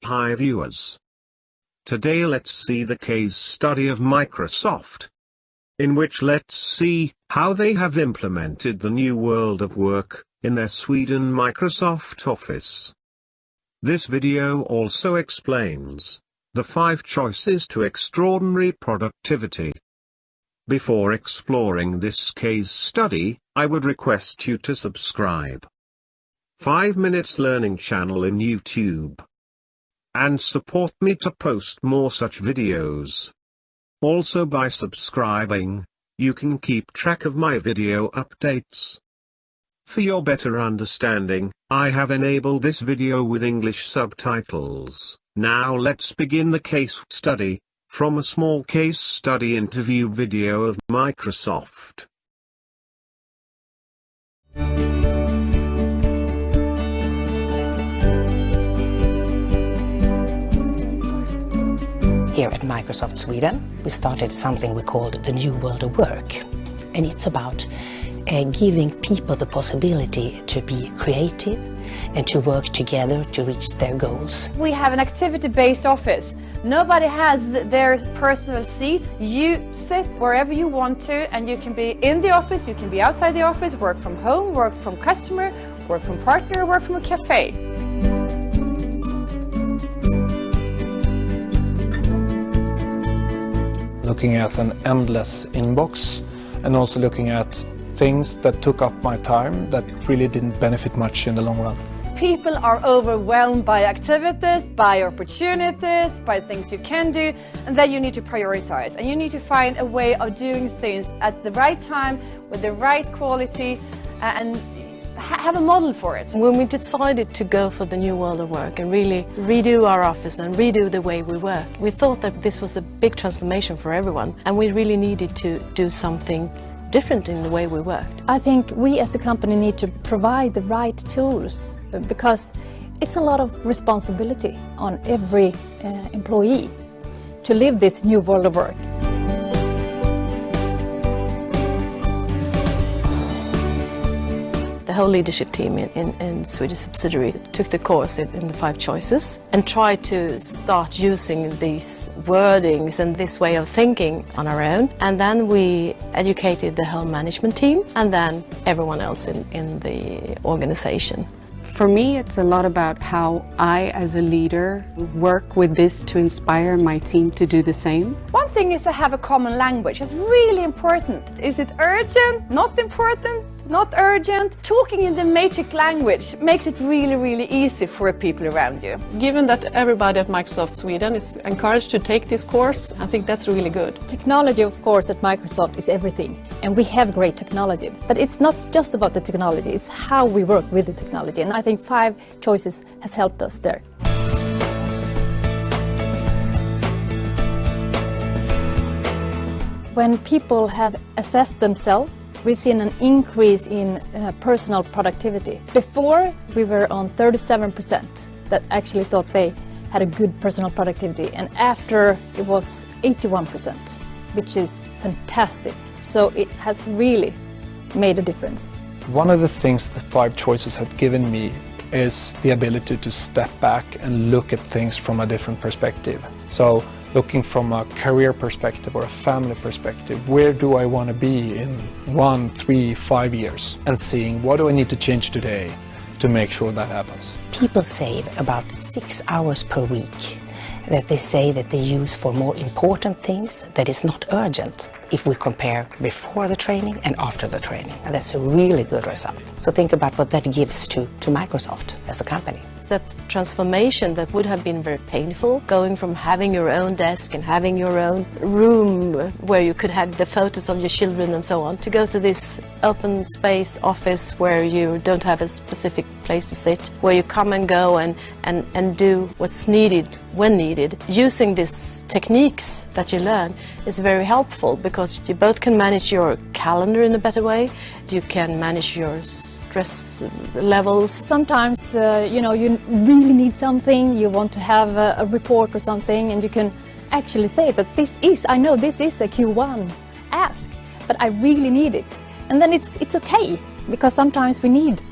Hi viewers. Today let's see the case study of Microsoft, in which let's see how they have implemented the new world of work in their Sweden Microsoft Office. This video also explains the 5 choices to extraordinary productivity. Before exploring this case study, I would request you to subscribe 5 Minutes Learning channel in YouTube and support me to post more such videos. Also, by subscribing, you can keep track of my video updates. For your better understanding, I have enabled this video with English subtitles. Now let's begin the case study, from a small case study interview video of Microsoft. Here at Microsoft Sweden, we started something we called the New World of Work. And it's about giving people the possibility to be creative and to work together to reach their goals. We have an activity-based office. Nobody has their personal seat. You sit wherever you want to, and you can be in the office, you can be outside the office, work from home, work from customer, work from partner, work from a cafe. Looking at an endless inbox and also looking at things that took up my time that really didn't benefit much in the long run. People are overwhelmed by activities, by opportunities, by things you can do, and then you need to prioritize. And you need to find a way of doing things at the right time, with the right quality, and have a model for it. When we decided to go for the new world of work and really redo our office and redo the way we work, we thought that this was a big transformation for everyone, and we really needed to do something different in the way we worked. I think we as a company need to provide the right tools, because it's a lot of responsibility on every employee to live this new world of work. The whole leadership team in Swedish subsidiary took the course in the 5 choices and tried to start using these wordings and this way of thinking on our own. And then we educated the whole management team and then everyone else in the organization. For me, it's a lot about how I, as a leader, work with this to inspire my team to do the same. One thing is to have a common language. It's really important. Is it urgent? Not important? Not urgent? Talking in the matrix language makes it really, really easy for people around you. Given that everybody at Microsoft Sweden is encouraged to take this course, I think that's really good. Technology, of course, at Microsoft is everything, and we have great technology. But it's not just about the technology, it's how we work with the technology, and I think 5 choices has helped us there. When people have assessed themselves, we've seen an increase in personal productivity. Before, we were on 37% that actually thought they had a good personal productivity, and after it was 81%, which is fantastic. So it has really made a difference. One of the things the 5 choices have given me is the ability to step back and look at things from a different perspective. So looking from a career perspective or a family perspective, where do I want to be in 1, 3, 5 years? And seeing what do I need to change today to make sure that happens. People save about 6 hours per week that they say that they use for more important things that is not urgent if we compare before the training and after the training. And that's a really good result. So think about what that gives to Microsoft as a company. That transformation that would have been very painful, going from having your own desk and having your own room where you could have the photos of your children and so on, to go to this open space office where you don't have a specific place to sit, where you come and go and do what's needed when needed. Using these techniques that you learn is very helpful because you both can manage your calendar in a better way, you can manage your stress levels. Sometimes, you really need something, you want to have a report or something, and you can actually say that I know this is a Q1 ask, but I really need it. And then it's okay, because sometimes we need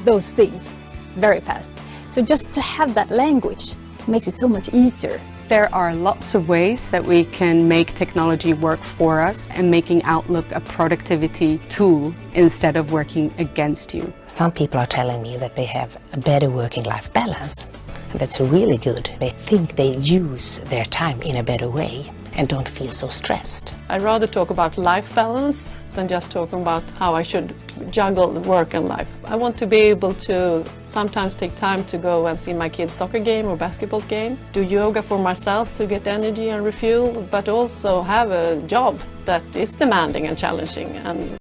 those things very fast. So just to have that language makes it so much easier. There are lots of ways that we can make technology work for us and making Outlook a productivity tool instead of working against you. Some people are telling me that they have a better working-life balance. That's really good. They think they use their time in a better way and don't feel so stressed. I'd rather talk about life balance than just talking about how I should juggle the work and life. I want to be able to sometimes take time to go and see my kids' soccer game or basketball game, do yoga for myself to get energy and refuel, but also have a job that is demanding and challenging.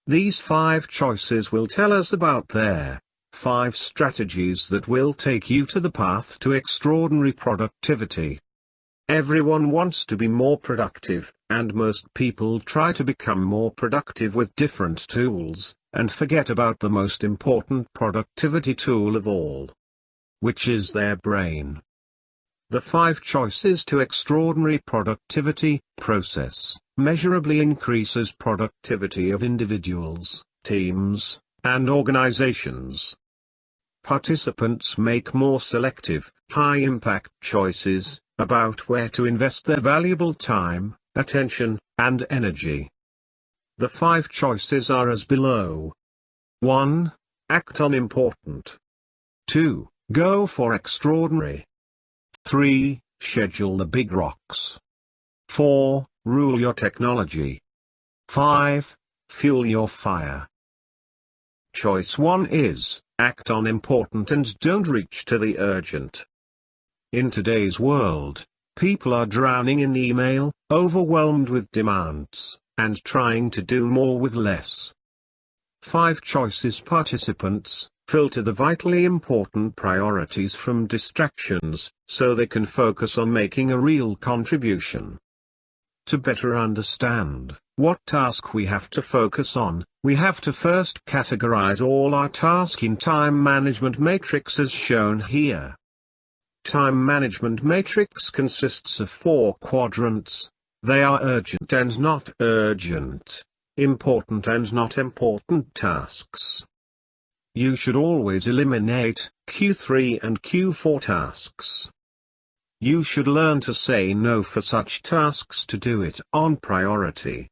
These 5 choices will tell us about their 5 strategies that will take you to the path to extraordinary productivity. Everyone wants to be more productive, and most people try to become more productive with different tools, and forget about the most important productivity tool of all, which is their brain. The 5 choices to extraordinary productivity process measurably increases productivity of individuals, teams, and organizations. Participants make more selective, high-impact choices about where to invest their valuable time, attention, and energy. The 5 choices are as below. 1. Act on important. 2. Go for extraordinary. 3. Schedule the big rocks. 4. Rule your technology. 5. Fuel your fire. Choice 1 is, act on important and don't reach to the urgent. In today's world, people are drowning in email, overwhelmed with demands, and trying to do more with less. 5 choices participants filter the vitally important priorities from distractions, so they can focus on making a real contribution. To better understand what task we have to focus on, we have to first categorize all our tasks in time management matrix as shown here. Time management matrix consists of 4 quadrants. They are urgent and not urgent, important and not important tasks. You should always eliminate Q3 and Q4 tasks. You should learn to say no for such tasks to do it on priority.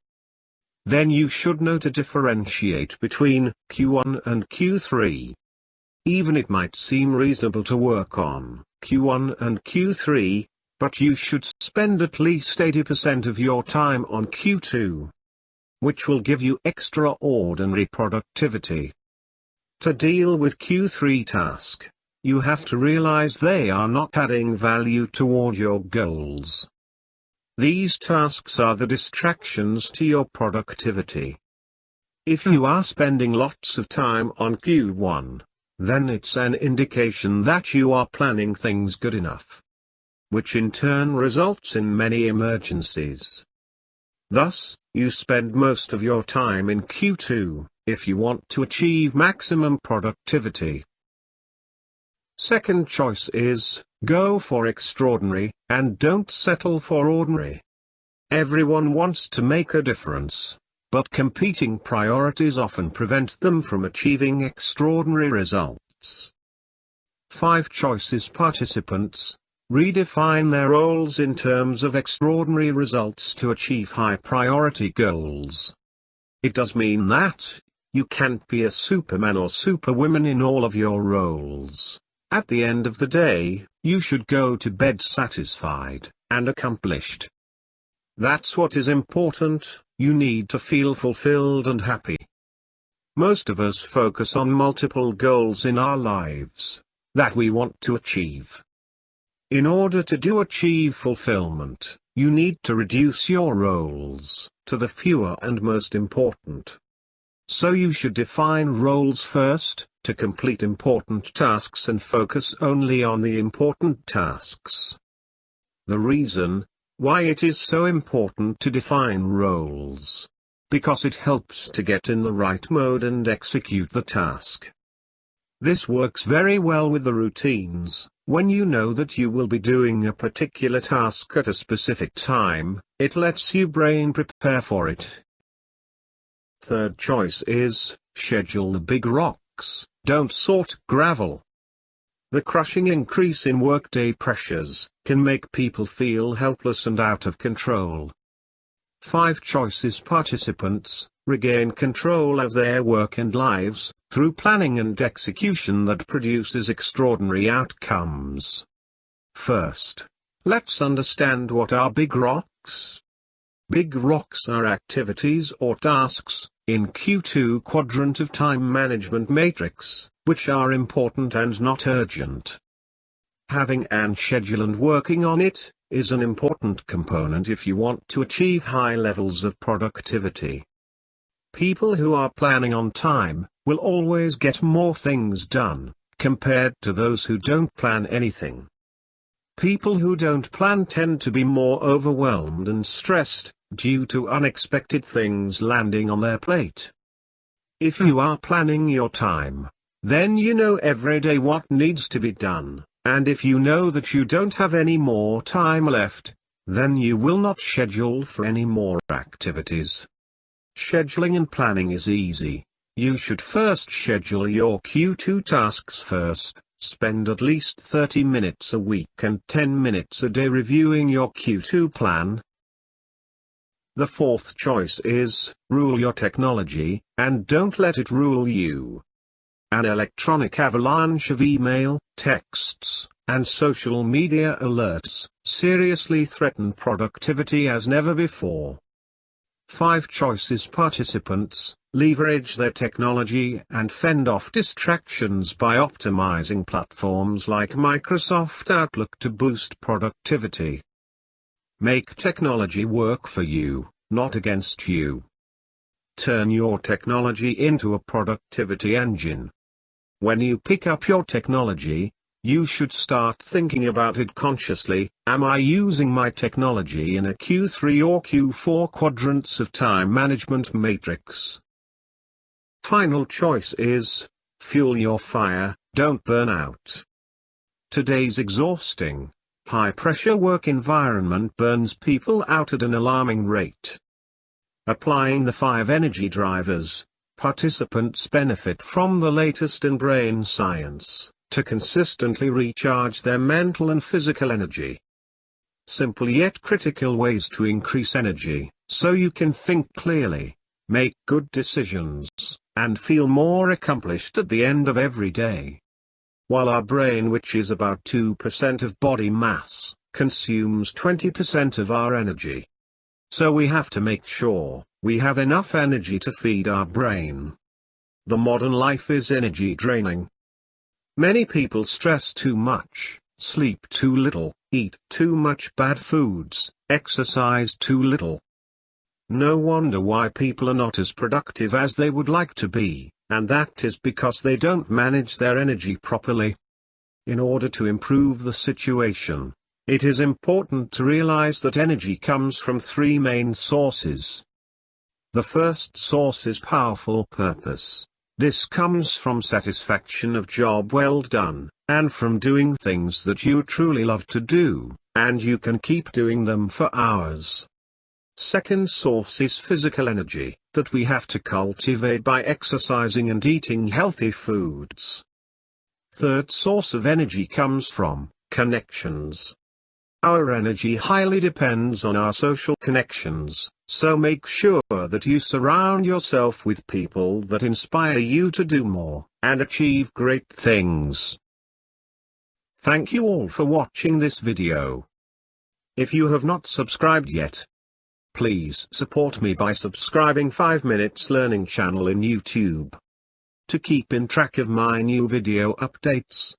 Then you should know to differentiate between Q1 and Q3. Even it might seem reasonable to work on Q1 and Q3, but you should spend at least 80% of your time on Q2, which will give you extraordinary productivity. To deal with Q3 task, you have to realize they are not adding value toward your goals. These tasks are the distractions to your productivity. If you are spending lots of time on Q1, then it's an indication that you are planning things good enough, which in turn results in many emergencies. Thus, you spend most of your time in Q2, if you want to achieve maximum productivity. Second choice is, go for extraordinary, and don't settle for ordinary. Everyone wants to make a difference, but competing priorities often prevent them from achieving extraordinary results. 5 choices participants redefine their roles in terms of extraordinary results to achieve high priority goals. It does mean that you can't be a superman or superwoman in all of your roles. At the end of the day, you should go to bed satisfied and accomplished. That's what is important. You need to feel fulfilled and happy. Most of us focus on multiple goals in our lives that we want to achieve. In order to achieve fulfillment, you need to reduce your roles to the fewer and most important. So you should define roles first, to complete important tasks and focus only on the important tasks. The reason why it is so important to define roles, because it helps to get in the right mode and execute the task. This works very well with the routines. When you know that you will be doing a particular task at a specific time, it lets your brain prepare for it. Third choice is, schedule the big rocks, don't sort gravel. The crushing increase in workday pressures can make people feel helpless and out of control. 5 choices participants regain control of their work and lives through planning and execution that produces extraordinary outcomes. First, let's understand what are big rocks. Big rocks are activities or tasks in Q2 quadrant of time management matrix, which are important and not urgent. Having an schedule and working on it is an important component if you want to achieve high levels of productivity. People who are planning on time will always get more things done, compared to those who don't plan anything. People who don't plan tend to be more overwhelmed and stressed, due to unexpected things landing on their plate. If you are planning your time, then you know every day what needs to be done, and if you know that you don't have any more time left, then you will not schedule for any more activities. Scheduling and planning is easy. You should first schedule your Q2 tasks first. Spend at least 30 minutes a week and 10 minutes a day reviewing your Q2 plan. The 4th choice is, rule your technology, and don't let it rule you. An electronic avalanche of email, texts, and social media alerts seriously threaten productivity as never before. 5 choices participants leverage their technology and fend off distractions by optimizing platforms like Microsoft Outlook to boost productivity. Make technology work for you, not against you. Turn your technology into a productivity engine. When you pick up your technology, you should start thinking about it consciously. Am I using my technology in a Q3 or Q4 quadrants of time management matrix? Final choice is, fuel your fire, don't burn out. Today's exhausting, high-pressure work environment burns people out at an alarming rate. Applying the 5 energy drivers, participants benefit from the latest in brain science to consistently recharge their mental and physical energy. Simple yet critical ways to increase energy, so you can think clearly, make good decisions, and feel more accomplished at the end of every day. While our brain, which is about 2% of body mass, consumes 20% of our energy. So we have to make sure we have enough energy to feed our brain. The modern life is energy draining. Many people stress too much, sleep too little, eat too much bad foods, exercise too little. No wonder why people are not as productive as they would like to be, and that is because they don't manage their energy properly. In order to improve the situation, it is important to realize that energy comes from 3 main sources. The first source is powerful purpose. This comes from satisfaction of job well done, and from doing things that you truly love to do, and you can keep doing them for hours. Second source is physical energy, that we have to cultivate by exercising and eating healthy foods. Third source of energy comes from connections. Our energy highly depends on our social connections, so make sure that you surround yourself with people that inspire you to do more, and achieve great things. Thank you all for watching this video. If you have not subscribed yet, please support me by subscribing 5 Minutes Learning channel in YouTube. To keep in track of my new video updates,